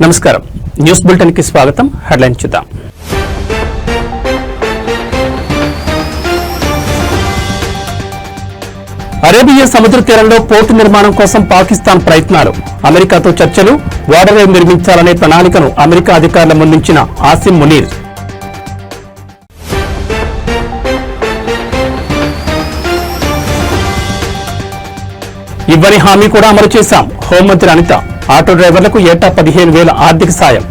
నమస్కారం news bulletin కి స్వాగతం. హెడ్లైన్ చూద్దాం. అరేబియా సముద్ర తీరంలో పోర్టు నిర్మాణం కోసం పాకిస్తాన్ ప్రయత్నాలు, అమెరికాతో చర్చలు, వాటర్ వే నిర్మించాలనే ప్రణాళికను అమెరికా అధికారుల ముందుంచిన ఆసిమ్ మునీర్. ఇవ్వని హామీ కూడా అమలు చేశాం. హోంమంత్రి అనిత. ఆటో డ్రైవర్లకు ఏటా 15,000 ఆర్థిక సాయం.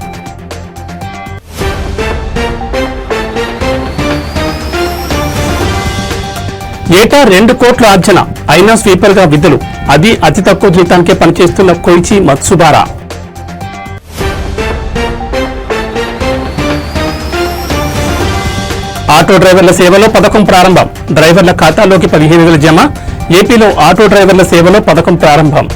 ఏటా 2 కోట్ల ఆర్జన, అయినా స్వీపర్ గా విధులు, అది అతి తక్కువ జీతానికే పనిచేస్తున్న కొయిచి మత్సుబారా. ఆటో డ్రైవర్ల సేవలో పథకం ప్రారంభం, డ్రైవర్ల ఖాతాలోకి 15,000 జమ. ఏపీలో ఆటో డ్రైవర్ల సేవలో పథకం ప్రారంభం.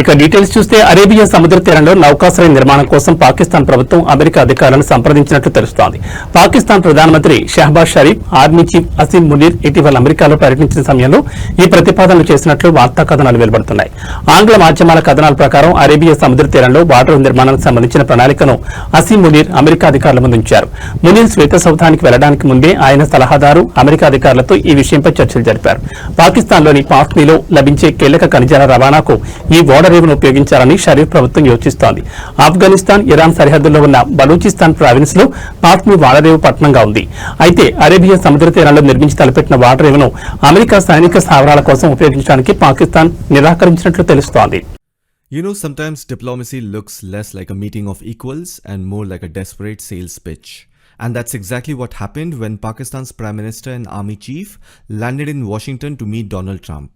ఇక డీటెయిల్స్ చూస్తే అరేబియా సముద్ర తీరంలో నౌకాశ్రయ నిర్మాణం కోసం పాకిస్తాన్ ప్రభుత్వం అమెరికా అధికారులను సంప్రదించినట్లు తెలుస్తోంది. పాకిస్తాన్ ప్రధానమంత్రి షహబాజ్ షరీఫ్, ఆర్మీ చీఫ్ అసీం మునీర్ ఇటీవల అమెరికాలో పర్యటించిన సమయంలో ఈ ప్రతిపాదనలు చేసినట్లు వార్తా కథనాలు వెలువడుతున్నాయి. ఆంగ్ల మాధ్యమాల కథనాల ప్రకారం అరేబియా సముద్ర తీరంలో వాటర్ నిర్మాణానికి సంబంధించిన ప్రణాళికను అసీం మునీర్ అమెరికా అధికారుల ముందుంచారు. మునీర్ శ్వేత సౌధానికి వెళ్లడానికి ముందే ఆయన సలహాదారు అమెరికా అధికారులతో ఈ విషయంపై చర్చలు జరిపారు. పాకిస్తాన్లోని పాక్నీలో లభించే కీలక ఖనిజాల రవాణాకు ఈ రేవును ఉపయోగించాలని షరీఫ్ ప్రభుత్వం యోచిస్తోంది. ఆఫ్ఘనిస్తాన్, ఇరాన్ సరిహద్దుల్లో ఉన్న బలూచిస్తాన్ ప్రావిన్స్ లో పాక్ని వాడరేవు పట్టణంగా ఉంది. అయితే అరేబియా సముద్ర తీరంలో నిర్మించి తలపెట్టిన వాడరేవును అమెరికా సైనిక స్థావరాల కోసం ఉపయోగించడానికి పాకిస్తాన్ నిరాకరించినట్లు తెలుస్తోంది. You know, sometimes diplomacy looks less like a meeting of equals and more like a desperate sales pitch. And that's exactly what happened when Pakistan's Prime Minister and Army Chief landed in Washington to meet Donald Trump.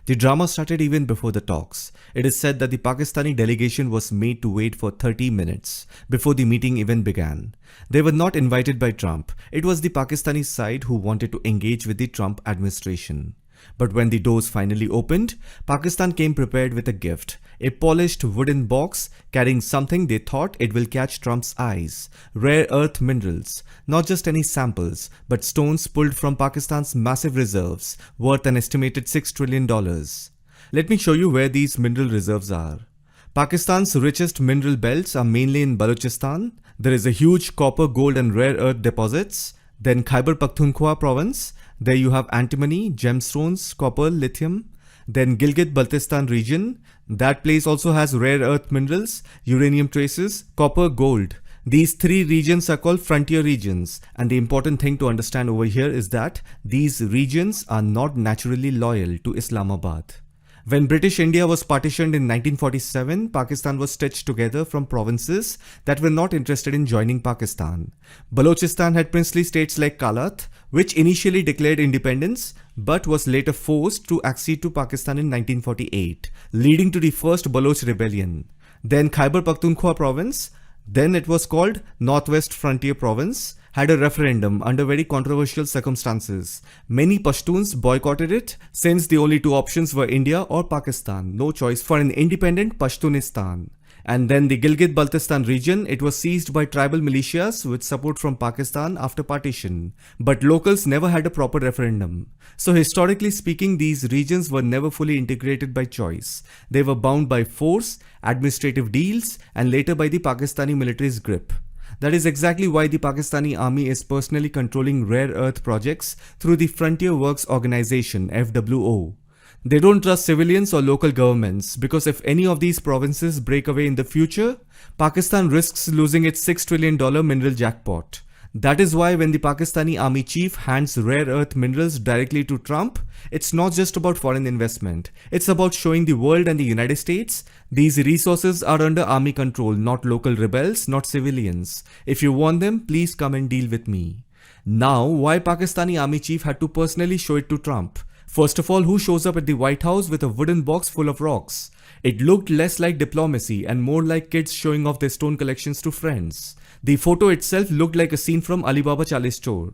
The drama started even before the talks. It is said that the Pakistani delegation was made to wait for 30 minutes before the meeting even began. They were not invited by Trump. It was the Pakistani side who wanted to engage with the Trump administration. But when the doors finally opened, Pakistan came prepared with a gift, a polished wooden box carrying something they thought it will catch Trump's eyes: rare earth minerals, not just any samples, but stones pulled from Pakistan's massive reserves, worth an estimated $6 trillion. Let me show you where these mineral reserves are. Pakistan's richest mineral belts are mainly in Balochistan. There is a huge copper, gold and rare earth deposits. Then Khyber Pakhtunkhwa province, there you have antimony, gemstones, copper, lithium. Then Gilgit-Baltistan region, that place also has rare earth minerals, uranium traces, copper, gold. These 3 regions are called frontier regions, and the important thing to understand over here is that these regions are not naturally loyal to Islamabad. When British India was partitioned in 1947, Pakistan was stitched together from provinces that were not interested in joining Pakistan. Balochistan had princely states like Kalat, which initially declared independence but was later forced to accede to Pakistan in 1948, leading to the first Baloch rebellion. Then Khyber Pakhtunkhwa province, then it was called Northwest Frontier Province, had a referendum under very controversial circumstances. Many Pashtuns boycotted it since the only 2 options were India or Pakistan. No choice for an independent Pashtunistan. And then the Gilgit-Baltistan region, it was seized by tribal militias with support from Pakistan after partition. But locals never had a proper referendum. So historically speaking, these regions were never fully integrated by choice. They were bound by force, administrative deals, and later by the Pakistani military's grip. That is exactly why the Pakistani army is personally controlling rare earth projects through the Frontier Works Organization, FWO. They don't trust civilians or local governments because if any of these provinces break away in the future, Pakistan risks losing its $6 trillion mineral jackpot. That is why when the Pakistani army chief hands rare earth minerals directly to Trump, it's not just about foreign investment. It's about showing the world and the United States these resources are under army control, not local rebels, not civilians. If you want them, please come and deal with me. Now, why Pakistani army chief had to personally show it to Trump? First of all, who shows up at the White House with a wooden box full of rocks? It looked less like diplomacy and more like kids showing off their stone collections to friends. The photo itself looked like a scene from Alibaba Chalis store.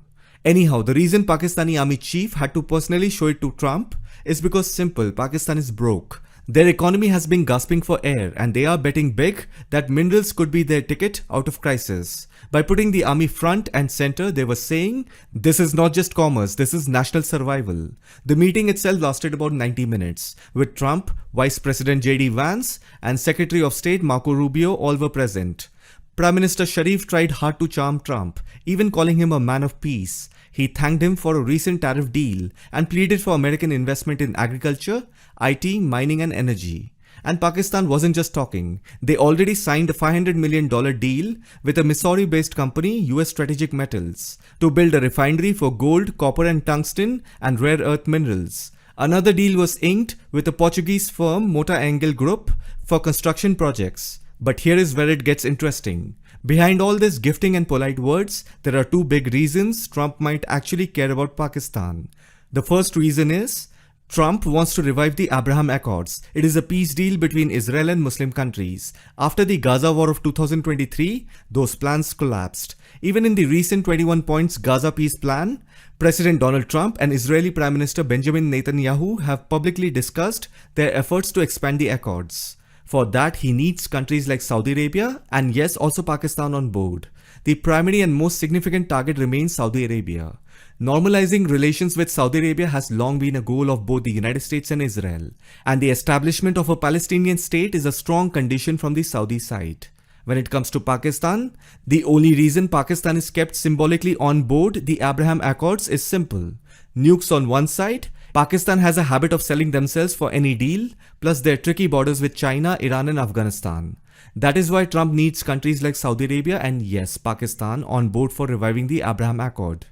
Anyhow, the reason Pakistani army chief had to personally show it to Trump is because simple, Pakistan is broke. Their economy has been gasping for air and they are betting big that minerals could be their ticket out of crisis. By putting the army front and center, they were saying, this is not just commerce, this is national survival. The meeting itself lasted about 90 minutes, with Trump, Vice President J.D. Vance, and Secretary of State Marco Rubio all were present. Prime Minister Sharif tried hard to charm Trump, even calling him a man of peace. He thanked him for a recent tariff deal and pleaded for American investment in agriculture, IT, mining and energy. And Pakistan wasn't just talking. They already signed a $500 million deal with a Missouri-based company, US Strategic Metals, to build a refinery for gold, copper and tungsten and rare earth minerals. Another deal was inked with a Portuguese firm, Mota Engel Group, for construction projects. But here is where it gets interesting. Behind all this gifting and polite words, there are two big reasons Trump might actually care about Pakistan. The first reason is, Trump wants to revive the Abraham Accords. It is a peace deal between Israel and Muslim countries. After the Gaza War of 2023, those plans collapsed. Even in the recent 21 points Gaza peace plan, President Donald Trump and Israeli Prime Minister Benjamin Netanyahu have publicly discussed their efforts to expand the accords. For that, he needs countries like Saudi Arabia and yes, also Pakistan on board. The primary and most significant target remains Saudi Arabia. Normalizing relations with Saudi Arabia has long been a goal of both the United States and Israel, and the establishment of a Palestinian state is a strong condition from the Saudi side. When it comes to Pakistan, the only reason Pakistan is kept symbolically on board the Abraham Accords is simple. Nukes on one side, Pakistan has a habit of selling themselves for any deal, plus their tricky borders with China, Iran and Afghanistan. That is why Trump needs countries like Saudi Arabia and yes, Pakistan on board for reviving the Abraham Accord.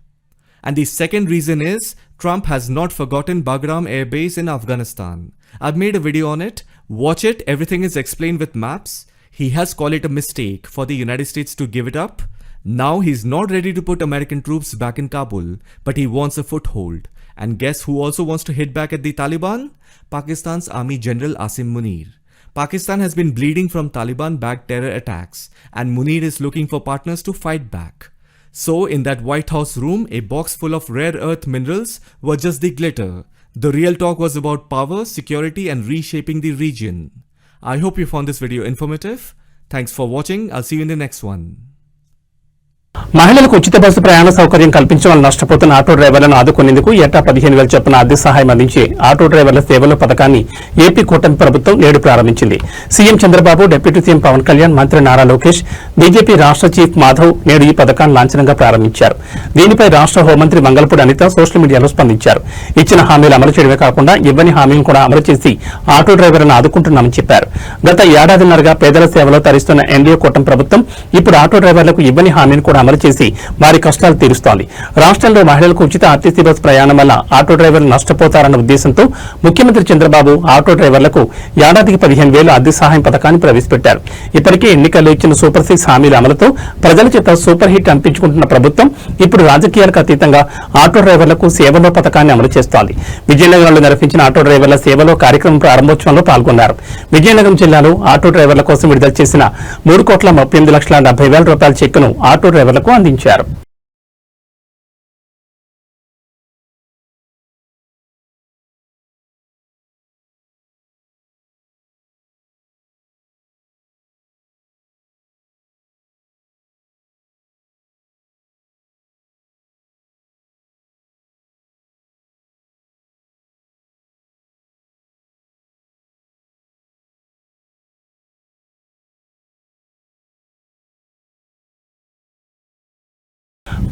And the second reason is, Trump has not forgotten Bagram Air Base in Afghanistan. I've made a video on it. Watch it, everything is explained with maps. He has called it a mistake for the United States to give it up. Now he's not ready to put American troops back in Kabul, but he wants a foothold. And guess who also wants to hit back at the Taliban? Pakistan's Army General Asim Munir. Pakistan has been bleeding from Taliban-backed terror attacks, and Munir is looking for partners to fight back. So in that White House room, a box full of rare earth minerals were just the glitter. The real talk was about power, security and reshaping the region. I hope you found this video informative. Thanks for watching. I'll see you in the next one. మహిళలకు ఉచిత bus ప్రయాణ సౌకర్యం కల్పించడం వల్ల నష్టపోతున్న auto డ్రైవర్లను ఆదుకునేందుకు ఏటా 15,000 చొప్పున ఆర్థిక సహాయం అందించే ఆటో డ్రైవర్ల సేవల పథకాన్ని ఏపీ కూటమి ప్రభుత్వం నేడు ప్రారంభించింది. CM Chandrababu, deputy CM Pawan Kalyan, మంత్రి నారా లోకేష్, బీజేపీ రాష్ట్ర చీఫ్ మాధవ్ నేడు ఈ పథకాన్ని లాంఛనంగా ప్రారంభించారు. దీనిపై రాష్ట్ర హోంమంత్రి మంగళపూడి అనిత సోషల్ మీడియాలో స్పందించారు. ఇచ్చిన హామీలు అమలు చేయడమే కాకుండా ఇవ్వని హామీలను కూడా అమలు చేసి ఆటో డ్రైవర్లను ఆదుకుంటున్నామని చెప్పారు. గత ఏడాదిన్నరగా పేదల సేవలో తరిస్తున్న ఎన్డీఏ కూటమి ప్రభుత్వం ఇప్పుడు ఆటో డ్రైవర్లకు ఇవ్వని హామీని కూడా అమలు చేసి వారి కష్టాలు తీరుస్తోంది. రాష్ట్రంలో మహిళలకు ఉచిత ఆర్టీసీ బస్ ప్రయాణం వల్ల ఆటో డ్రైవర్లు నష్టపోతారన్న ఉద్దేశంతో ముఖ్యమంత్రి చంద్రబాబు ఆటో డ్రైవర్లకు ఏడాదికి 15,000 ఆర్థిక సహాయం పథకాన్ని ప్రవేశపెట్టారు. ఇప్పటికే ఎన్నికల్లో ఇచ్చిన సూపర్ 6 హామీల అమలుతో ప్రజల చేత సూపర్ హిట్ అనిపించుకుంటున్న ప్రభుత్వం ఇప్పుడు రాజకీయాలకు అతీతంగా ఆటో డ్రైవర్లకు సేవలో పథకాన్ని అమలు చేస్తోంది. విజయనగరంలో నిర్వహించిన ఆటో డ్రైవర్ల సేవలో కార్యక్రమం ప్రారంభోత్సవంలో పాల్గొన్నారు. విజయనగరం జిల్లాలో ఆటో డ్రైవర్ల కోసం విడుదల చేసిన 3,38,70,000 రూపాయల చెక్కును ఆటో డ్రైవర్లకు అందించారు.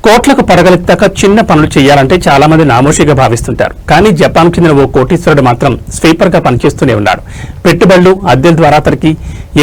కోట్లకు పడగలెత్తాక చిన్న పనులు చేయాలంటే చాలా మంది నామోషిగా భావిస్తుంటారు. కానీ జపాన్ చెందిన ఓ కోటీశ్వరుడు మాత్రం స్వీపర్ గా పనిచేస్తూనే ఉన్నాడు. పెట్టుబడులు, అద్దెల ద్వారా అతనికి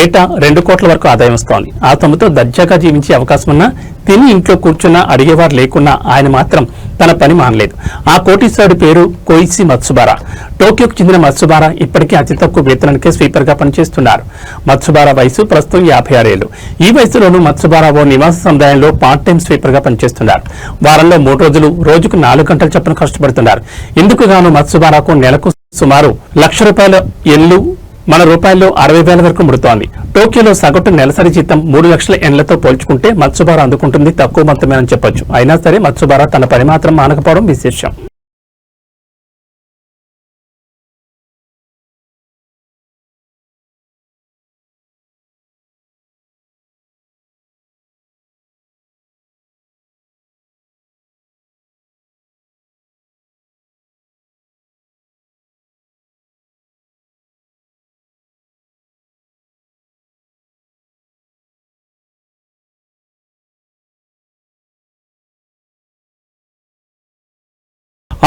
ఏటా 2 కోట్ల వరకు ఆదాయం వస్తోంది. ఆ సొమ్ముతో దర్జాగా జీవించే అవకాశం ఉన్నా, తిని ఇంట్లో కూర్చున్నా అడిగేవారు లేకున్నా ఆయన మాత్రం తన పని మానలేదు. ఆ కోటీశ్వరుడి పేరు కోయిసి మత్సుబారా. టోక్యోకు చెందిన మత్సుబారా ఇప్పటికీ అతి తక్కువ వేతనానికే స్వీపర్ గా పనిచేస్తున్నారు. మత్సుబారా వయసు ప్రస్తుతం 56 ఏళ్లు. ఈ వయసులోనూ మత్సుబారా ఓ నివాస సముదాయంలో పార్ట్ టైం స్వీపర్ గా పనిచేస్తున్నారు. వారంలో 3 రోజులు రోజుకు 4 గంటల చొప్పున కష్టపడుతున్నారు. ఇందుకు గాను మత్సుబారాకు నెలకు సుమారు ₹1,00,000 ఎల్లు, మన రూపాయల్లో 60,000 వరకు ముడుతోంది. టోక్యోలో సగటు నెలసరి జీతం 3 లక్షల ఎన్లతో పోల్చుకుంటే మత్సుబారా అందుకుంటుంది తక్కువ మొత్తమేనని చెప్పొచ్చు. అయినా సరే మత్సుబారా తన పని మాత్రం మానకపోవడం విశేషం.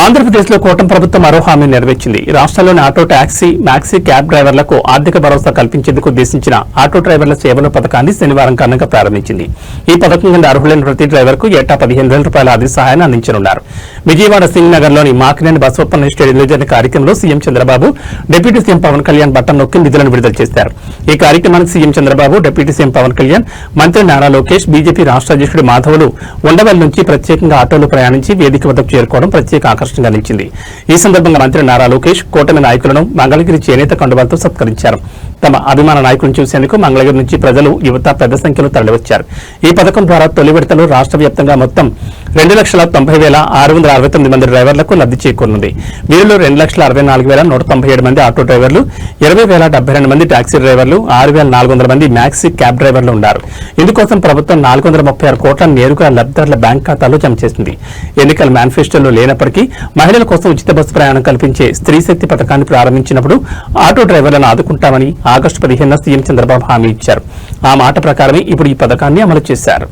ఆంధ్రప్రదేశ్లో కూటమి ప్రభుత్వం మరో హామీ నెరవేర్చింది. రాష్ట్రంలోని ఆటో టాక్సీ, మ్యాక్సీ క్యాబ్ డ్రైవర్లకు ఆర్థిక భరోసా కల్పించేందుకు ఉద్దేశించిన ఆటో డ్రైవర్ల సేవల పథకాన్ని శనివారం ఘనంగా ప్రారంభించింది. ఈ పథకం కింద అర్హులైన ప్రతి డ్రైవర్కు ఏటా 15,000 రూపాయల ఆర్థిక సహాయాన్ని అందించనున్నారు. విజయవాడ సింగ్ నగర్లోని మాకినేని బసవప్పన్న స్టేడియంలో జరిగిన కార్యక్రమంలో CM Chandrababu, deputy CM Pawan Kalyan button నొక్కి నిధులను విడుదల చేశారు. ఈ కార్యక్రమానికి CM Chandrababu, deputy CM Pawan Kalyan, మంత్రి నారా లోకేష్, బీజేపీ రాష్ట్ర అధ్యక్షుడు మాధవులు ఉండవల్లి నుంచి ప్రత్యేకంగా ఆటోలో ప్రయాణించి వేదిక వద్దకు చేరుకోవడం ప్రత్యేక ఆకర్షణగా నిలిచింది. ఈ సందర్భంగా మంత్రి నారా లోకేష్ కూటమి నాయకులను మంగళగిరి చేనేత కండువాలతో సత్కరించారు. తమ అభిమాన నాయకులను చూసేందుకు మంగళగిరి నుంచి ప్రజలు, యువత పెద్ద సంఖ్యలో తరలివచ్చారు. ఈ పథకం ద్వారా తొలి విడతలో రాష్ట్ర వ్యాప్తంగా మొత్తం 2,90,669 మంది డ్రైవర్లకు లబ్ధి చేకూరనుంది. వీరిలో 2,64,197 మంది ఆటో డ్రైవర్లు, 20,072 మంది టాక్సీ డ్రైవర్లు, 6,400 మంది మ్యాక్సీ క్యాబ్ డ్రైవర్లు ఉన్నారు. ఇందుకోసం ప్రభుత్వం 436 కోట్లను నేరుగా లబ్ధిదారుల బ్యాంక్ ఖాతాలో జమ చేసింది. ఎన్నికల మేనిఫెస్టోలో లేనప్పటికీ మహిళల కోసం ఉచిత బస్సు ప్రయాణం కల్పించే స్త్రీ శక్తి పథకాన్ని ప్రారంభించినప్పుడు ఆటో డ్రైవర్లను ఆదుకుంటామని ఆగస్టు 15న సీఎం చంద్రబాబు హామీ ఇచ్చారు. ఆ మాట ప్రకారమే ఇప్పుడు ఈ పథకాన్ని అమలు చేశారు.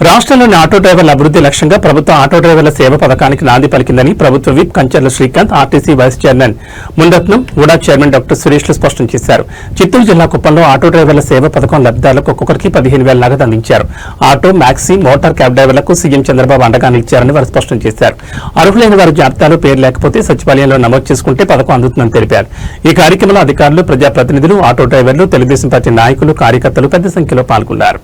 రాష్ట్రంలోని ఆటో డ్రైవర్ల అభివృద్ధి లక్ష్యంగా ప్రభుత్వం ఆటో డ్రైవర్ల సేవ పథకానికి నాంది పలికిందని ప్రభుత్వ whip Kancharla Srikanth, RTC vice chairman Munirathnam, UDA chairman doctor సురేష్లు స్పష్టం చేశారు. చిత్తూరు జిల్లా కుప్పంలో ఆటో డ్రైవర్ల సేవ పథకం లబ్ధిదారులకు ఒక్కొక్కరికి 15,000 నగదు అందించారు. ఆటో, మ్యాక్సీ, మోటార్ క్యాబ్ డ్రైవర్లకు సీఎం చంద్రబాబు అండగా నిలిచారని వారు స్పష్టం చేశారు. అర్హులైన వారి జాబితాలో పేరు లేకపోతే సచివాలయంలో నమోదు చేసుకుంటే పథకం అందుతుందని తెలిపారు. ఈ కార్యక్రమంలో అధికారులు, ప్రజాప్రతినిధులు, ఆటో డ్రైవర్లు, తెలుగుదేశం పార్టీ నాయకులు, కార్యకర్తలు పెద్ద సంఖ్యలో పాల్గొన్నారు.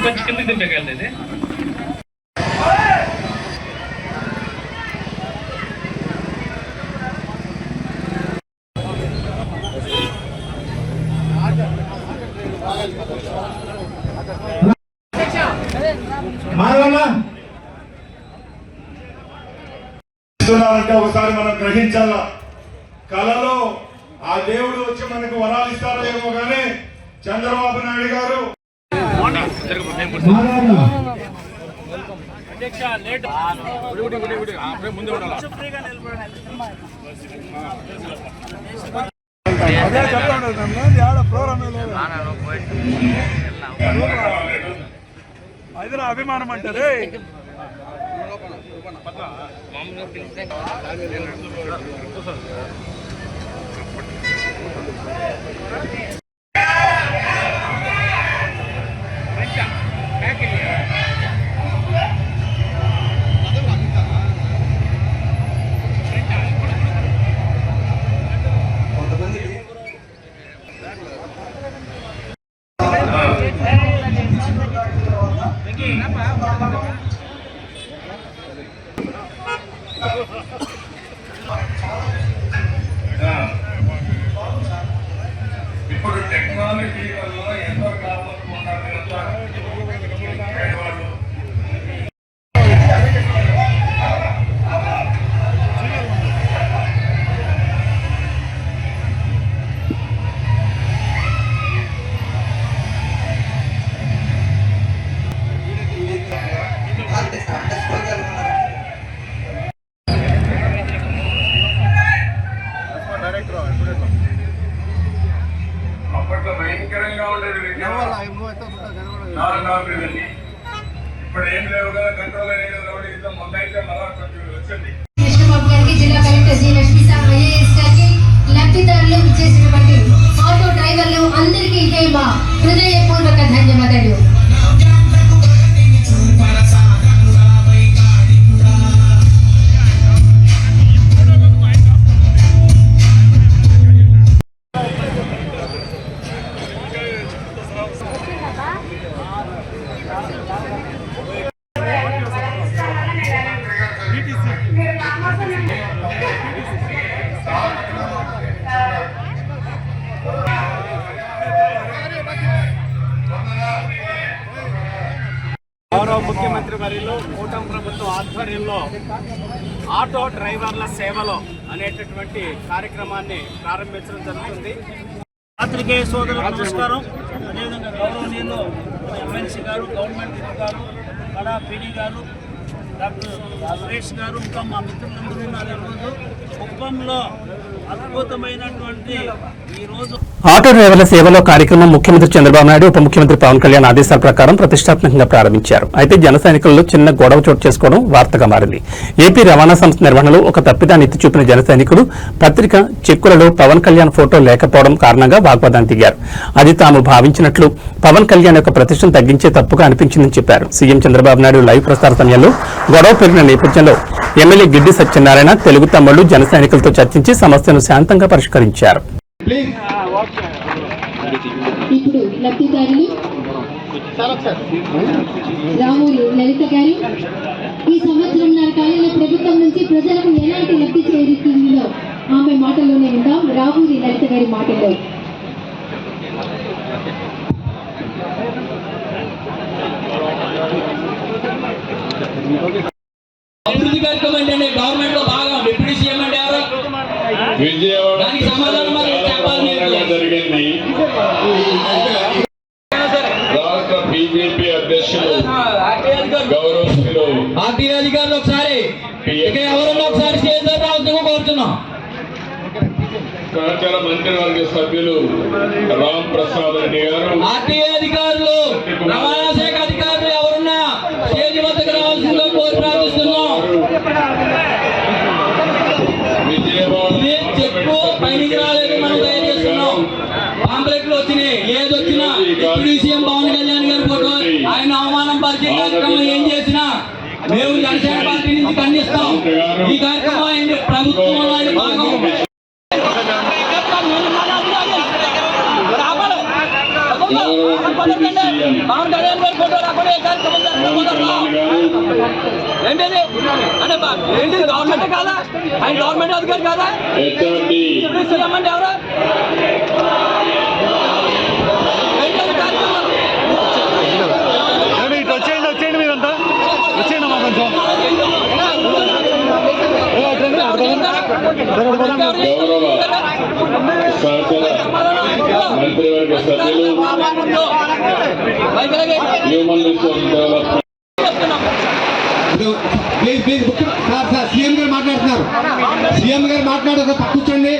కొంచెం కిందకి దింపగలది. అంటే ఒకసారి మనం గ్రహించాల. కళలో ఆ దేవుడు వచ్చి మనకు వరాలు ఇస్తారో ఏమో కానీ చంద్రబాబు నాయుడు గారు అదే అభిమానం అంటారే. ఇప్పుడు టెక్నాలజీ వల్ల ఎంతో కాపాడుకున్నారు. అప్పట్లో భయంకరంగా ఉండేది. ఇప్పుడు ఏం లేవు కదా, కంట్రోల్ అనేది ముందు అయితే మళ్ళా కొంచెం వచ్చింది. జిల్లా కలెక్టర్ జి లక్ష్మీ ఐఏఎస్ గారికి, లబ్ధిదారులు ఇచ్చేసినటువంటి ఆటో డ్రైవర్లు అందరికీ మా హృదయపూర్వక ధన్యవాదాలు. గౌరవ ముఖ్యమంత్రి వర్యులు కూటమి ప్రభుత్వం ఆధ్వర్యంలో ఆటో డ్రైవర్ల సేవలో అనేటటువంటి కార్యక్రమాన్ని ప్రారంభించడం జరుగుతుంది. పాత్రికేయ సోదరులకు నమస్కారం. అదేవిధంగా గౌరవనీయులు ఎమ్మెల్సీ గారు, గవర్నమెంట్ గారు, కడా పీడీ గారు, డాక్టర్ సురేష్ గారు, ఇంకా మా మిత్రులందరూ ఉన్నారు. ఈరోజు కుప్పంలో అద్భుతమైనటువంటి ఈరోజు ఆటో డ్రైవర్ల సేవలో కార్యక్రమం ముఖ్యమంత్రి చంద్రబాబు నాయుడు, ఉప ముఖ్యమంత్రి పవన్ కళ్యాణ్ ఆదేశాల ప్రకారం ప్రతిష్టాత్మకంగా ప్రారంభించారు. అయితే జన సైనికులలో చిన్న గొడవ చోటు చేసుకోవడం వార్తగా మారింది. ఏపీ రవాణా సంస్థ నిర్వహణలో ఒక తప్పిదాన్ని ఎత్తి చూపిన జన సైనికులు పత్రిక చెక్కులలో పవన్ కళ్యాణ్ ఫోటో లేకపోవడం కారణంగా వాగ్వాదానికి దిగారు. అది తాము భావించినట్లు పవన్ కళ్యాణ్ యొక్క ప్రతిష్టను తగ్గించే తప్పుగా అనిపించిందని చెప్పారు. సీఎం చంద్రబాబు నాయుడు లైవ్ ప్రసార సమయంలో గొడవ పెరిగిన నేపథ్యంలో ఎమ్మెల్యే గిడ్డి సత్యనారాయణ తెలుగు తమ్ముళ్లు జన సైనికులతో చర్చించి సమస్యను శాంతంగా పరిష్కరించారు. ఇప్పుడు లబ్ధిదారులు రామూరి లలిత గారు ఈ సంవత్సరంన్నర కాలంలో ప్రభుత్వం నుంచి ప్రజలకు ఎలాంటి లబ్ధి చేరుతుందో ఆమె మాటల్లోనే విందాం. రామూరి లలిత గారి మాటల్లో. అభివృద్ధి కార్యక్రమం అంటే గవర్నమెంట్ లో బాగా డిప్యూటీ సీఎం అంటే ఎవరు? విజయవాడ దానికి సమాధానం మరి చెప్పాలి మీరు. జరిగింది. రాష్ట్ర బీజేపీ అధ్యక్షులు గౌరవశ్రీలు ఆర్టీఐ అధికారులు ఒకసారి ఇక్కడ ఎవరన్నా ఒకసారి చేద్దాం రావద్దు కోరుతున్నాం. సహచర మంత్రివర్గ సభ్యులు రామ్ ప్రసాద్ రెడ్డి గారు, ఆర్టీఐ అధికారులు, రవాణా శాఖ అధికారులు ఎవరున్నా స్టేజ్ వద్దకు రావాల్సిందిగా కోరి ప్రార్థిస్తున్నాం. చెప్పు పైకి రాలేదు, మనం తయారు చేస్తున్నాం. పాంప్లెట్లు వచ్చినాయి, ఏది వచ్చినా డిప్యూటీ సీఎం పవన్ కళ్యాణ్ గారి ఫోటో ఆయన అవమానం పరిచే కార్యక్రమం ఏం చేసినా మేము జనసేన పార్టీ నుంచి ఖండిస్తాం. ఈ కార్యక్రమం ఆయన ప్రభుత్వంలో ఆయన భాగం. పవన్ కళ్యాణ్ గారి ఫోటో రాకుండా ఏ కార్యక్రమం ఏంటిది అంటే ఏంటిది గవర్నమెంట్ కాదా? ఆయన గవర్నమెంట్ అధికారి కాదా? సీఎం అంటే ఎవరు? వచ్చేయండి మీరంతా వచ్చేయండి మా కొంచెం గౌరవ సహచర మంత్రివర్గ సభ్యులు హ్యూమన్ రిసోర్స్ డెవలప్మెంట్ సీఎం గారు మాట్లాడుతున్నారు. సీఎం గారు మాట్లాడుతూ కూర్చోండి.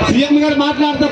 సీఎం గారు మాట్లాడుతూ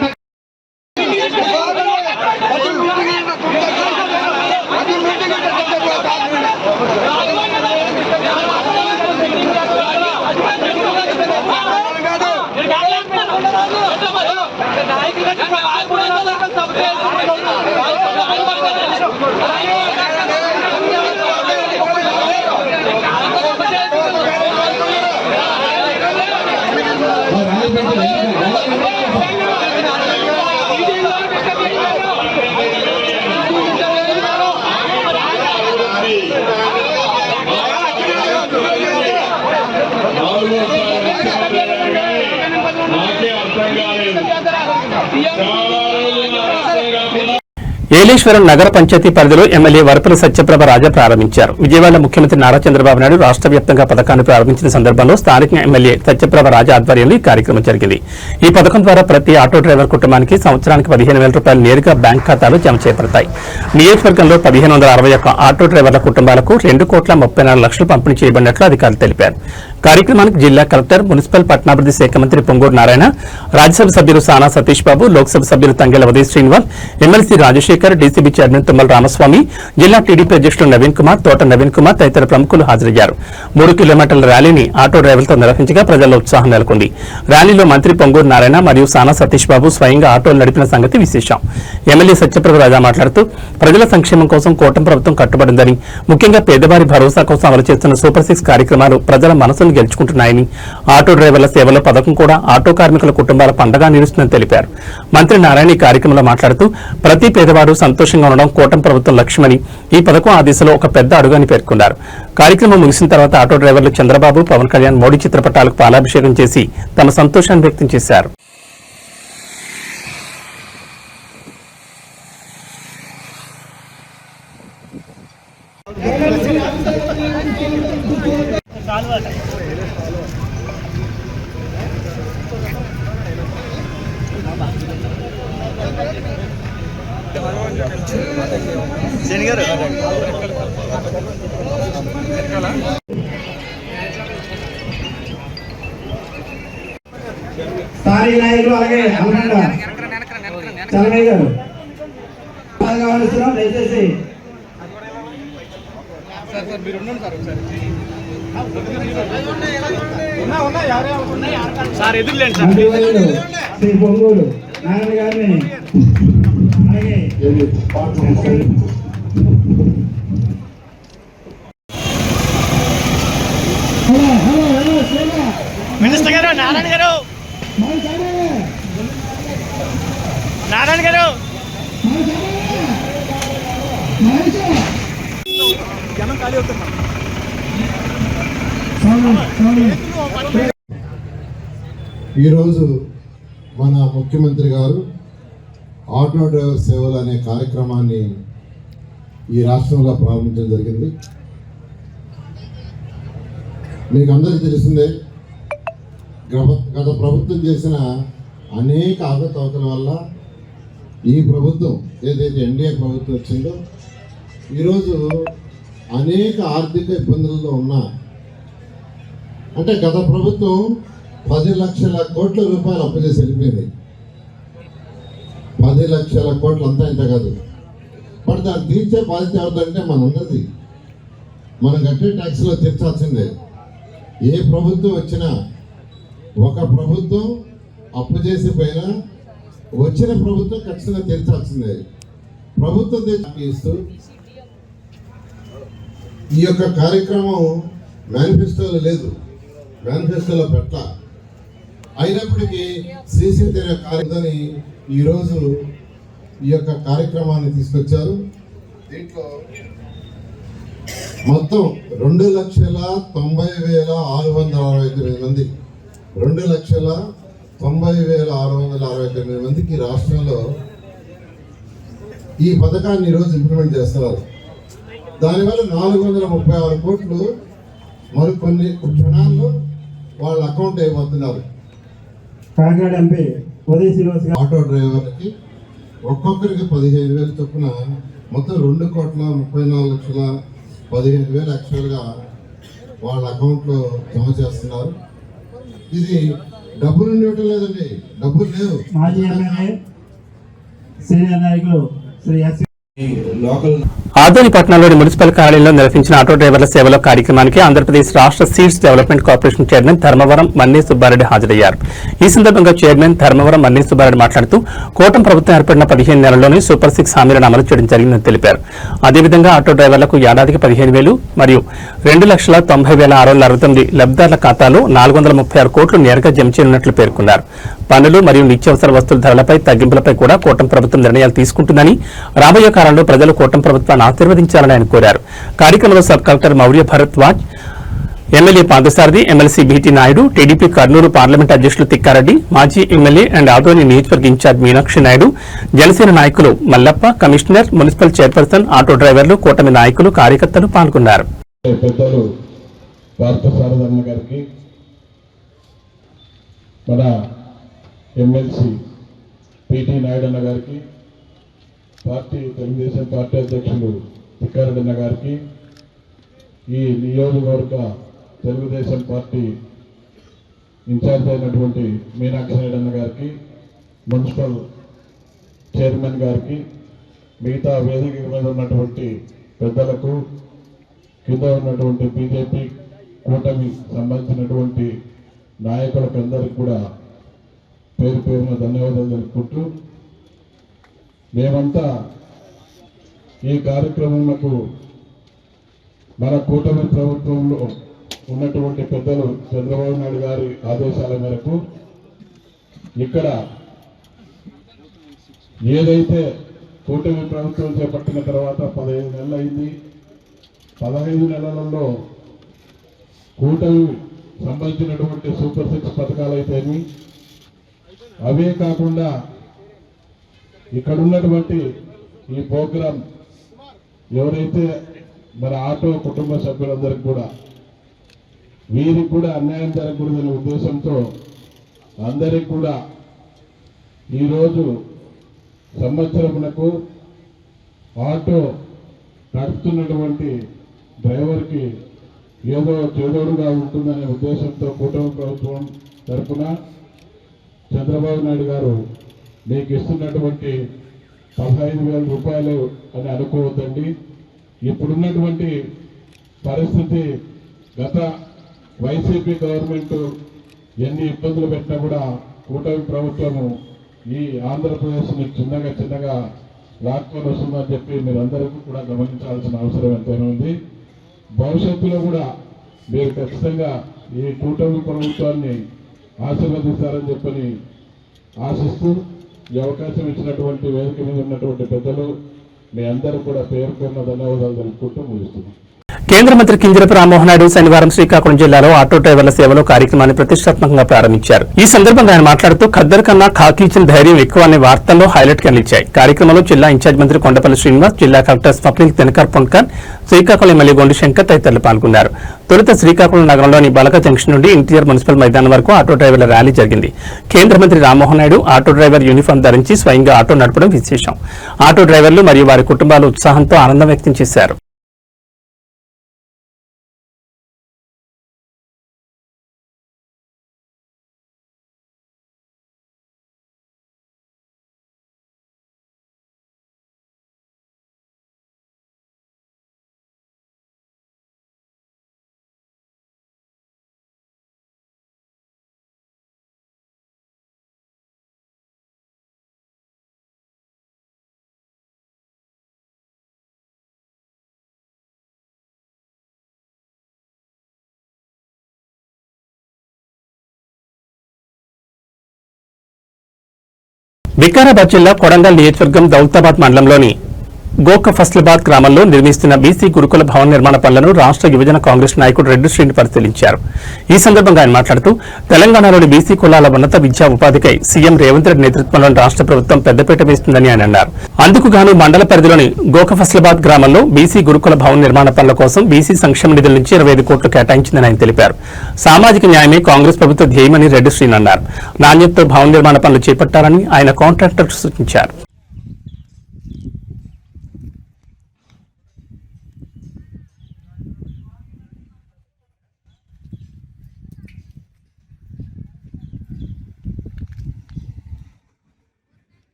నాకే అర్థం కాలేదు. ఏలేశ్వరం నగర పంచాయతీ పరిధిలో ఎమ్మెల్యే వరపుల సత్యప్రభ రాజా ప్రారంభించారు. విజయవాడ ముఖ్యమంత్రి నారా చంద్రబాబు నాయుడు రాష్ట్ర వ్యాప్తంగా పథకాన్ని ప్రారంభించిన సందర్భంలో స్థానిక ఎమ్మెల్యే సత్యప్రభ రాజా ఆధ్వర్యంలో ఈ కార్యక్రమం జరిగింది. ఈ పథకం ద్వారా ప్రతి ఆటో డ్రైవర్ కుటుంబానికి సంవత్సరానికి 15,000 రూపాయలు నేరుగా బ్యాంక్ ఖాతాలో జమ చేయబడతాయి. నియోజకవర్గంలో 1,561 ఆటో డ్రైవర్ల కుటుంబాలకు 2,34,00,000 పంపిణీ చేయబడినట్లు అధికారులు తెలిపారు. కార్యక్రమానికి జిల్లా కలెక్టర్, మున్సిపల్ పట్టణాభివృద్ధి శాఖ మంత్రి పొంగూరు నారాయణ, రాజ్యసభ సభ్యులు సానా సతీష్ బాబు, లోక్సభ సభ్యులు Tangella Uday Srinivas, MLC Rajasekhar, DCB chairman Tummala Ramaswamy, జిల్లా టీడీపీ అధ్యక్షులు నవీన్ కుమార్, తోట నవీన్ కుమార్ తదితర ప్రముఖులు హాజరయ్యారు. 3 కిలోమీటర్ల ర్యాలీని ఆటో డ్రైవర్లతో నిర్వహించగా ప్రజల్లో ఉత్సాహం నెలకొంది. ర్యాలీలో మంత్రి పొంగూరు నారాయణ మరియు సానా సతీష్ బాబు స్వయంగా ఆటోలు నడిపిన సంగతి విశేషం. ఎమ్మెల్యే సత్యప్రభ రాజా మాట్లాడుతూ ప్రజల సంక్షేమం కోసం కూటమి ప్రభుత్వం కట్టుబడిందని, ముఖ్యంగా పేదవారి భరోసా కోసం అమలు చేస్తున్న సూపర్ 6 కార్యక్రమాలు ప్రజల మనసును గెలుచుకుంటున్నాయని, ఆటో డ్రైవర్ల సేవలో పథకం కూడా ఆటో కార్మికుల కుటుంబాల పండగా నిలుస్తుందని తెలిపారు. మంత్రి నారాయణ ఈ కార్యక్రమంలో మాట్లాడుతూ ప్రతి పేదవాడు సంతోషంగా ఉండడం కూటమి ప్రభుత్వం లక్ష్యమని, ఈ పథకం ఆ దిశలో ఒక పెద్ద అడుగని పేర్కొన్నారు. కార్యక్రమం ముగిసిన తర్వాత ఆటో డ్రైవర్లు చంద్రబాబు, పవన్ కళ్యాణ్, మోడీ చిత్రపటాలకు పాలాభిషేకం చేసి తమ సంతోషాన్ని వ్యక్తం చేశారు. స్థానిక నాయకులు అలాగే అమరండ చలమయ్య గారు గమనిస్తున్నాం. దయచేసి సార్ ఎదురులేండి మంత్రివర్యులు శ్రీ పొంగూరు నారాయణ గారిని అలాగే మినిస్టర్ గారు నారాయణ గారు జనం ఖాళీ అవుతున్నారు. ఈరోజు మన ముఖ్యమంత్రి గారు ఆటో డ్రైవర్ సేవలు అనే కార్యక్రమాన్ని ఈ రాష్ట్రంలో ప్రారంభించడం జరిగింది. మీకు అందరికీ తెలిసిందే, గత ప్రభుత్వం చేసిన అనేక అవకతవకల వల్ల ఈ ప్రభుత్వం ఏదైతే ఎన్డీఏ ప్రభుత్వం వచ్చిందో ఈరోజు అనేక ఆర్థిక ఇబ్బందుల్లో ఉన్నా, అంటే గత ప్రభుత్వం 10 లక్షల కోట్ల రూపాయలు అప్పు చేసి వెళ్ళిపోయింది. 10 లక్షల కోట్లు అంతా ఇంత కాదు. బట్ దాన్ని తీర్చే బాధ్యత ఎవరిదంటే మనందరిది. మనం కట్టే ట్యాక్స్లో తీర్చాల్సిందే. ఏ ప్రభుత్వం వచ్చినా ఒక ప్రభుత్వం అప్పు చేసి పోయినా వచ్చిన ప్రభుత్వం ఖచ్చితంగా తీర్చాల్సిందే. ప్రభుత్వం ఇస్తూ ఈ యొక్క కార్యక్రమం మేనిఫెస్టోలో లేదు, మేనిఫెస్టోలో పెట్ట అయినప్పటికీ శ్రీశ్రీ కార్యక్రమాన్ని ఈరోజు ఈ యొక్క కార్యక్రమాన్ని తీసుకొచ్చారు. దీంట్లో మొత్తం 2,90,669 మంది 2,90,669 మందికి రాష్ట్రంలో ఈ పథకాన్ని ఈరోజు ఇంప్లిమెంట్ చేస్తున్నారు. దానివల్ల 436 కోట్లు మరికొన్ని క్షణాల్లో వాళ్ళ అకౌంట్ అయిపోతున్నారు. కాకినాడ ఎంపీ ఉదయ్ శ్రీనివాస్ గారు ఆటో డ్రైవర్లకి ఒక్కొక్కరికి 15,000 చొప్పున మొత్తం 2,34,15,000 యాక్చువల్గా వాళ్ళ అకౌంట్లో జమ చేస్తున్నారు. ఇది డబ్బులు ఇవ్వటం లేదండి, డబ్బులు లేవు. మాజీ ఎమ్మెల్యే సీనియర్ నాయకులు శ్రీ ఎస్ ఆదోని పట్టణంలోని మున్సిపల్ కార్యాలయంలో నిర్వహించిన ఆటో డ్రైవర్ల సేవల కార్యక్రమానికి ఆంధ్రప్రదేశ్ రాష్ట్ర seeds development corporation chairman Dharmavaram Manni Subbareddy హాజరయ్యారు. ఈ సందర్భంగా చైర్మన్ ధర్మవరం మన్నీ సుబ్బారెడ్డి మాట్లాడుతూ కూటమి ప్రభుత్వం ఏర్పడిన 15 నెలల్లోనే సూపర్ 6 హామీలను అమలు చేయడం జరిగిందని తెలిపారు. అదేవిధంగా ఆటో డ్రైవర్లకు ఏడాదికి 15,000 మరియు 2,90,669 లబ్ధిదారుల ఖాతాలో 436 కోట్లు నేరుగా జమ చేయనున్నట్లు పేర్కొన్నారు. పన్నులు మరియు నిత్యావసర వస్తువుల ధరలపై తగ్గింపులపై కూడా కూటమి ప్రభుత్వం నిర్ణయాలు తీసుకుంటుందని, రాబోయే కాలంలో ప్రజలు కూటమి ప్రభుత్వాన్ని ఆశీర్వదించాలని ఆయన కోరారు. కార్యక్రమంలో sub collector Maurya Bharadwaj, MLA Padasarathi, MLC BT Naidu, TDP Kurnool parliament అధ్యక్షులు తిక్కారెడ్డి, మాజీ ఎమ్మెల్యే అండ్ ఆదోని నియోజకవర్గ ఇన్ఛార్జ్ మీనాక్షి నాయుడు, జనసేన నాయకులు Mallappa, commissioner, municipal chairperson, auto డ్రైవర్లు, కూటమి నాయకులు, కార్యకర్తలు పాల్గొన్నారు. పెద్దలు పార్థసారథి గారికి, మన ఎమ్మెల్సీ పిటి నాయుడు అన్న గారికి, తెలుగుదేశం పార్టీ అధ్యక్షులు తిక్కారెడ్డి అన్న గారికి, ఈ నియోజకవర్గ తెలుగుదేశం పార్టీ ఇన్ఛార్జ్ అయినటువంటి మీనాక్షి నాయుడు అన్న గారికి, మున్సిపల్ చైర్మన్ గారికి, మిగతా వేదిక మీద ఉన్నటువంటి పెద్దలకు, కింద ఉన్నటువంటి బీజేపీ కూటమి సంబంధించినటువంటి నాయకులకు అందరికీ కూడా పేరు పేరున ధన్యవాదాలు తెలుపుకుంటూ, మేమంతా ఈ కార్యక్రమంలో మన కూటమి ప్రభుత్వంలో ఉన్నటువంటి పెద్దలు చంద్రబాబు నాయుడు గారి ఆదేశాల మేరకు ఇక్కడ ఏదైతే కూటమి ప్రభుత్వం చేపట్టిన తర్వాత 15 నెలలు అయింది. 15 నెలలలో కూటమి సంబంధించినటువంటి సూపర్ 6 పథకాలు అయితేమి, అవే కాకుండా ఇక్కడ ఉన్నటువంటి ఈ ప్రోగ్రాం ఎవరైతే మరి ఆటో కుటుంబ సభ్యులందరికీ కూడా వీరికి కూడా అన్యాయం జరగకూడదనే ఉద్దేశంతో అందరికీ కూడా ఈరోజు సంవత్సరమునకు ఆటో నడుపుతున్నటువంటి డ్రైవర్కి ఏదో చేదోడుగా ఉంటుందనే ఉద్దేశంతో కూటమి ప్రభుత్వం తరఫున చంద్రబాబు నాయుడు గారు మీకు ఇస్తున్నటువంటి 15,000 రూపాయలు అని అనుకోవద్దండి. ఇప్పుడున్నటువంటి పరిస్థితి గత వైసీపీ గవర్నమెంట్ ఎన్ని ఇబ్బందులు పెట్టినా కూడా కూటమి ప్రభుత్వము ఈ ఆంధ్రప్రదేశ్ని చిన్నగా లాక్కొని వస్తుందని చెప్పి మీరందరికీ కూడా గమనించాల్సిన అవసరం ఎంతైనా ఉంది. భవిష్యత్తులో కూడా మీరు ఖచ్చితంగా ఈ కూటమి ప్రభుత్వాన్ని ఆశీర్వదిస్తారని చెప్పని ఆశిస్తూ ఈ అవకాశం ఇచ్చినటువంటి వేదిక మీద ఉన్నటువంటి పెద్దలు మీ అందరూ కూడా పేర్కొన్న ధన్యవాదాలు తెలుపుకుంటూ ముగిస్తున్నాం. కేంద్ర మంత్రి కింజరపు రామ్మోహన్ నాయుడు శనివారం శ్రీకాకుళం జిల్లాలో ఆటో డ్రైవర్ల సేవలో కార్యక్రమాన్ని ప్రతిష్టాత్మకంగా ప్రారంభించారు. ఈ సందర్భంగా ఆయన మాట్లాడుతూ ఖద్దరు కన్నా ఖాకీ ఇచ్చిన ధైర్యం ఎక్కువ అనే వార్తల్లో హైలైట్ గా నిలిచాయి. కార్యక్రమంలో జిల్లా ఇన్ఛార్జ్ మంత్రి కొండపల్లి శ్రీనివాస్, జిల్లా కలెక్టర్ స్వప్నిల్ దినకర్ పొన్కర్, శ్రీకాకుళం ఎమ్మెల్యే గొండు శంకర్ తదితరులు పాల్గొన్నారు. తొలుత శ్రీకాకుళం నగరంలోని బలక జంక్షన్ నుండి ఎన్టీఆర్ మున్సిపల్ మైదానం వరకు ఆటో డ్రైవర్ల ర్యాలీ జరిగింది. కేంద్ర మంత్రి Rammohan Naidu auto driver uniform ధరించి స్వయంగా ఆటో నడపడం విశేషం. ఆటో డ్రైవర్లు మరియు వారి కుటుంబాలు ఉత్సాహంతో ఆనందం వ్యక్తం చేశారు. వికారాబాద్ జిల్లా కొడంగల్ నియోజకవర్గం దౌలతాబాద్ మండలంలోని గోక ఫస్లాబాద్ గ్రామంలో నిర్మిస్తున్న బీసీ గురుకుల భవన నిర్మాణ పనులను రాష్ట్ర యువజన కాంగ్రెస్ నాయకుడు రెడ్డి శ్రీని పరిశీలించారు. ఈ సందర్భంగా ఆయన మాట్లాడుతూ తెలంగాణలోని బీసీ కులాల ఉన్నత విద్యా ఉపాధికై సీఎం రేవంత్ రెడ్డి నేతృత్వంలోని రాష్ట్ర ప్రభుత్వం పెద్దపీట వేస్తుందని ఆయన అన్నారు. అందుకు గాను మండల పరిధిలోని గోక ఫస్లాబాద్ గ్రామంలో బీసీ గురుకుల భవన నిర్మాణ పనుల కోసం బీసీ సంక్షేమ నిధుల నుంచి 25 కోట్లు కేటాయించిందని ఆయన తెలిపారు. సామాజిక న్యాయమే కాంగ్రెస్ ప్రభుత్వ ధ్యేయమని రెడ్డి శ్రీని అన్నారు. నాణ్యతతో భవన నిర్మాణ పనులు చేపట్టాలని ఆయన కాంట్రాక్టర్ సూచించారు.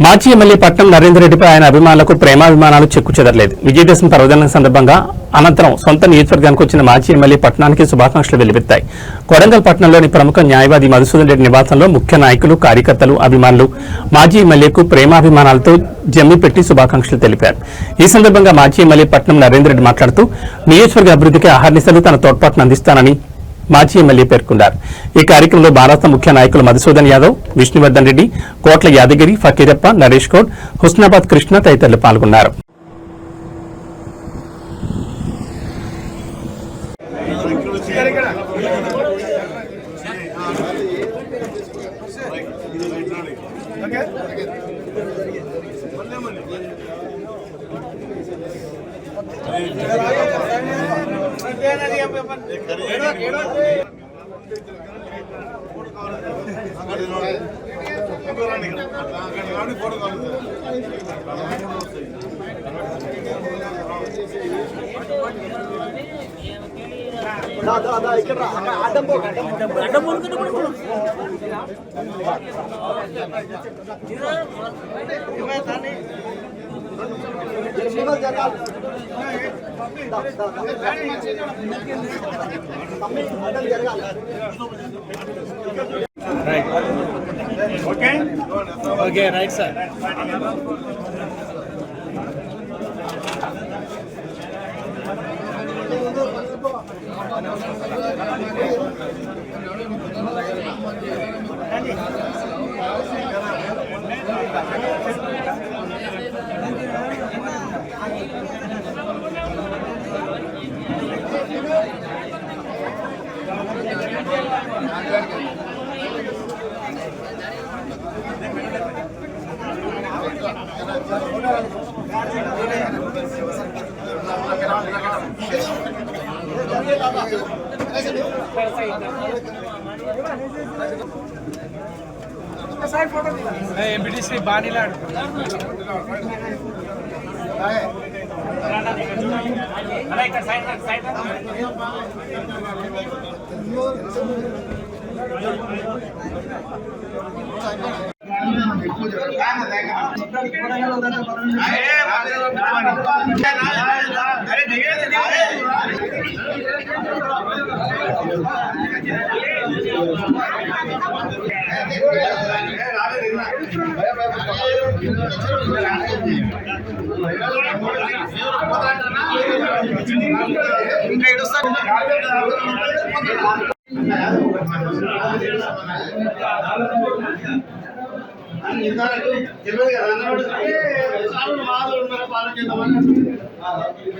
మాజీ ఎమ్మెల్యే పట్నం నరేందర్ రెడ్డిపై ఆయన అభిమానులకు ప్రేమాభిమానాలు చెక్కు చెదరలేదు. విజయదశమి పర్వదినం సందర్భంగా అనంతరం సొంత నియోజకవర్గానికి వచ్చిన మాజీ ఎమ్మెల్యే పట్నానికి శుభాకాంక్షలు వెల్లువెత్తాయి. కొడంగల్ పట్టణంలోని ప్రముఖ న్యాయవాది మధుసూదన్ రెడ్డి నివాసంలో ముఖ్య నాయకులు, కార్యకర్తలు, అభిమానులు మాజీ ఎమ్మెల్యేకు ప్రేమాభిమానాలతో జమ్మి పెట్టి శుభాకాంక్షలు తెలిపారు. ఈ సందర్భంగా మాజీ ఎమ్మెల్యే పట్నం నరేందర్ రెడ్డి మాట్లాడుతూ నియోజకవర్గ అభివృద్ధికి అహర్నిశలు తన తోడ్పాటును అందిస్తానని మాజీ ఎమ్మెల్యే పేర్కొన్నారు. ఈ కార్యక్రమంలో భారత ముఖ్య నాయకులు మధుసూదన్ యాదవ్, విష్ణువర్ధన్ రెడ్డి, కోట్ల యాదగిరి, ఫకీరప్ప, నరేష్ గౌడ్, హుస్నాబాద్ కృష్ణ తదితరులు పాల్గొన్నారు. Okay, right, sir. ఎంపీటీసీ బాణీలాడు తెలియదు కదా అన్నవాడు పాలన చేద్దామని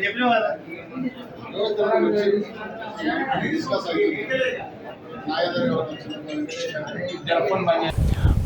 చెప్పిన కదా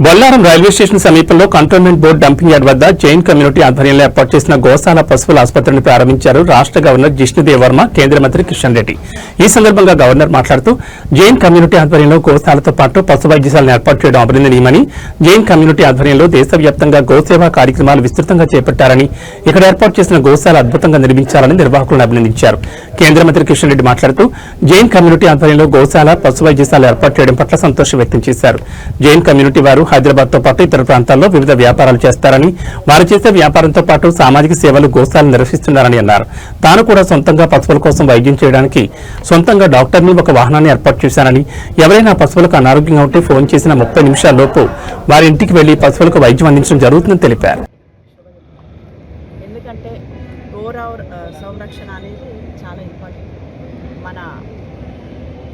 బొల్లారం రైల్వే స్టేషన్ సమీపంలో కంటోన్మెంట్ బోర్డు డంపింగ్ యార్డ్ వద్ద జైన్ కమ్యూనిటీ ఆధ్వర్యంలో ఏర్పాటు చేసిన గోశాల పశువుల ఆసుపత్రిని ప్రారంభించారు రాష్ట్ర గవర్నర్ జిష్ణుదేవ్ వర్మ, కేంద్ర మంత్రి కిషన్ రెడ్డి. ఈ సందర్భంగా గవర్నర్ మాట్లాడుతూ జైన్ కమ్యూనిటీ ఆధ్వర్యంలో గోశాలతో పాటు పశు వైద్యశాలను ఏర్పాటు చేయడం అభినందనీయమని, జైన్ కమ్యూనిటీ ఆధ్వర్యంలో దేశవ్యాప్తంగా గోసేవా కార్యక్రమాలు విస్తృతంగా చేపట్టారని, ఇక్కడ ఏర్పాటు చేసిన గోశాల అద్భుతంగా నిర్మించాలని నిర్వాహకులను అభినందించారు. కేంద్ర మంత్రి కిషన్ రెడ్డి మాట్లాడుతూ జైన్ కమ్యూనిటీ ఆధ్వర్యంలో గోశాల, పశు వైద్యశాల ఏర్పాటు చేయడం పట్ల సంతోషం వ్యక్తం చేశారు. జైన్ కమ్యూనిటీ వారు హైదరాబాద్ తో పాటు ఇతర ప్రాంతాల్లో వివిధ వ్యాపారాలు చేస్తారని, వారు చేసే వ్యాపారంతో పాటు సామాజిక సేవలు గోశాలను నిర్వహిస్తున్నారని అన్నారు. తాను కూడా సొంతంగా పశువుల కోసం వైద్యం చేయడానికి సొంతంగా డాక్టర్ని, ఒక వాహనాన్ని ఏర్పాటు చేశానని, ఎవరైనా పశువులకు అనారోగ్యంగా ఉంటే ఫోన్ చేసిన 30 నిమిషాల్లోపు వారి ఇంటికి వెళ్లి పశువులకు వైద్యం అందించడం జరుగుతుందని తెలిపారు. ఎందుకంటే గోరావు సంరక్షణ అనేది చాలా ఇంపార్టెంట్. మన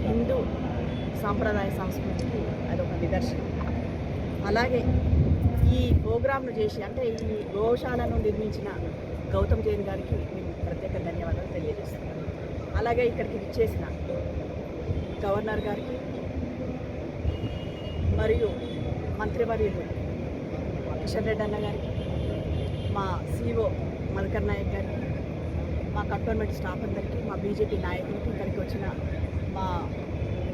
హిందూ సాంప్రదాయ సంస్కృతికి అదొక నిదర్శనం. అలాగే ఈ ప్రోగ్రామ్ను చేసి, అంటే ఈ గోశాలను నిర్మించిన గౌతమ్ జైన్ గారికి మేము ప్రత్యేక ధన్యవాదాలు తెలియజేస్తున్నాను. అలాగే ఇక్కడికి విచ్చేసిన గవర్నర్ గారికి మరియు మంత్రివర్యులు కిషన్ రెడ్డి అన్న గారికి, మా సిఓ మల్కర్ నాయక్ గారికి, మా కంటోన్మెంట్ స్టాఫ్ అందరికీ, మా బీజేపీ నాయకులకి, ఇక్కడికి వచ్చిన మా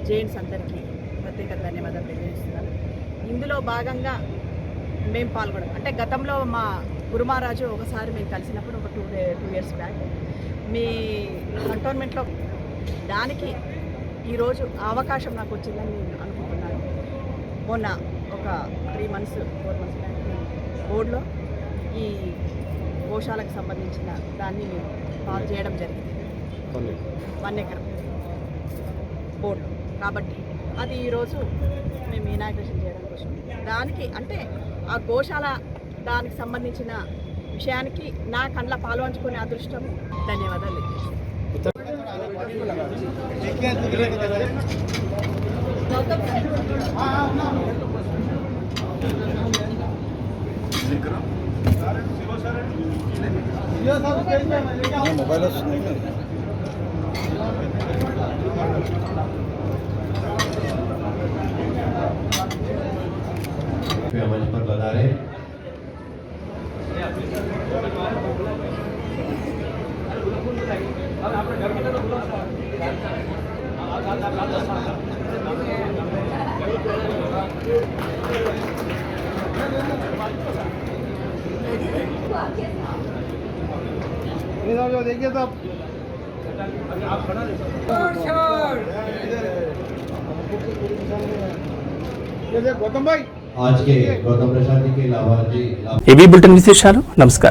జైన్స్ అందరికీ ప్రత్యేక ధన్యవాదాలు తెలియజేస్తున్నాను. ఇందులో భాగంగా మేము పాల్గొనడం అంటే గతంలో మా గురుమహారాజు ఒకసారి మేము కలిసినప్పుడు ఒక 2 years బ్యాక్ మీ కంటోన్మెంట్లో దానికి ఈరోజు అవకాశం నాకు వచ్చిందని నేను అనుకుంటున్నాను. మొన్న ఒక 4 months బ్యాక్ బోర్డులో ఈ గోశాలకు సంబంధించిన దాన్ని మేము పాలు చేయడం జరిగింది 1 acre బోర్డు. కాబట్టి అది ఈరోజు మేము ఇనాగ్రేషన్ చేయడానికి వచ్చాము. దానికి అంటే ఆ గోశాల దానికి సంబంధించిన విషయానికి నా కండ్ల పాల్పంచుకునే అదృష్టం. ధన్యవాదాలు. మొబైల్ వస్తుంది. मंच पर बता रहे देखिए तो गौतम भाई आज के गौतम प्रसाद जी के लाभार्थी ఏబీ బులెటిన్ విశేషాలు. నమస్కారం.